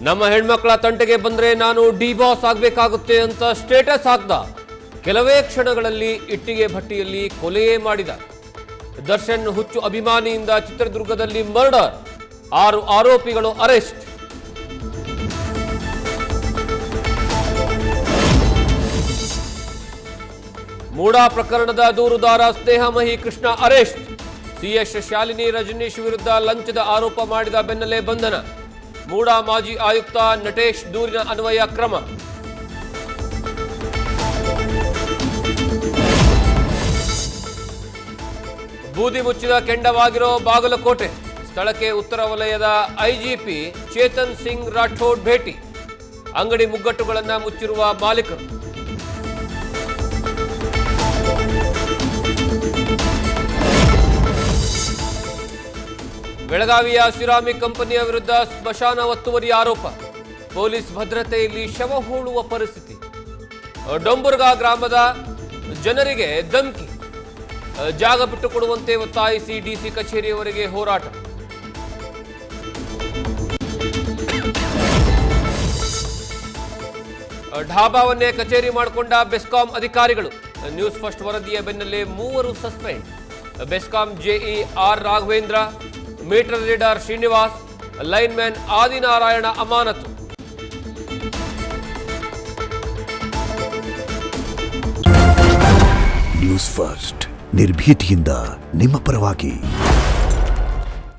ನಮ್ಮ ಹೆಣ್ಮಕ್ಳ ತಂಟೆಗೆ ಬಂದ್ರೆ ನಾನು ಡಿ ಬಾಸ್ ಆಗಬೇಕಾಗುತ್ತೆ ಅಂತ ಸ್ಟೇಟಸ್ ಹಾಕ್ದ. ಕೆಲವೇ ಕ್ಷಣಗಳಲ್ಲಿ ಇಟ್ಟಿಗೆ ಭಟ್ಟಿಯಲ್ಲಿ ಕೊಲೆಯೇ ಮಾಡಿದ. ದರ್ಶನ್ ಹುಚ್ಚು ಅಭಿಮಾನಿಯಿಂದ ಚಿತ್ರದುರ್ಗದಲ್ಲಿ ಮರ್ಡರ್, 6 ಆರೋಪಿಗಳು ಅರೆಸ್ಟ್. ಮೂಡಾ ಪ್ರಕರಣದ ದೂರುದಾರ ಸ್ನೇಹಮಹಿ ಕೃಷ್ಣ ಅರೆಸ್ಟ್. ಸಿಎಸ್ ಶಾಲಿನಿ ರಜನೀಶ್ ವಿರುದ್ಧ ಲಂಚದ ಆರೋಪ ಮಾಡಿದ ಬೆನ್ನಲ್ಲೇ ಬಂಧನ. ಮೂಡಾ ಮಾಜಿ ಆಯುಕ್ತ ನಟೇಶ್ ದೂರಿನ ಅನ್ವಯ ಕ್ರಮ. ಬೂದಿ ಮುಚ್ಚಿದ ಕೆಂಡವಾಗಿರೋ ಬಾಗಲಕೋಟೆ, ಸ್ಥಳಕ್ಕೆ ಉತ್ತರ ವಲಯದ ಐಜಿಪಿ ಚೇತನ್ ಸಿಂಗ್ ರಾಠೋಡ್ ಭೇಟಿ. ಅಂಗಡಿ ಮುಗ್ಗಟ್ಟುಗಳನ್ನು ಮುಚ್ಚಿರುವ ಮಾಲೀಕರು. ಬೆಳಗಾವಿಯ ಸಿರಾಮಿಕ್ ಕಂಪನಿಯ ವಿರುದ್ಧ ಸ್ಮಶಾನ ಒತ್ತುವರಿ ಆರೋಪ. ಪೊಲೀಸ್ ಭದ್ರತೆಯಲ್ಲಿ ಶವ ಹೂಳುವ ಪರಿಸ್ಥಿತಿ. ಡೊಂಬುರ್ಗಾ ಗ್ರಾಮದ ಜನರಿಗೆ ಧಮಕಿ. ಜಾಗ ಬಿಟ್ಟುಕೊಡುವಂತೆ ಒತ್ತಾಯಿಸಿ ಡಿಸಿ ಕಚೇರಿಯವರೆಗೆ ಹೋರಾಟ. ಢಾಬಾವನ್ನೇ ಕಚೇರಿ ಮಾಡಿಕೊಂಡ ಬೆಸ್ಕಾಂ ಅಧಿಕಾರಿಗಳು. ನ್ಯೂಸ್ ಫಸ್ಟ್ ವರದಿಯ ಬೆನ್ನಲ್ಲೇ 3 suspend. BESCOM JE R Raghavendra, meter reader Srinivas, lineman Adinarayana ಅಮಾನತು. ನ್ಯೂಸ್ ಫಸ್ಟ್ ನಿರ್ಭೀತಿಯಿಂದ ನಿಮ್ಮ ಪರವಾಗಿ.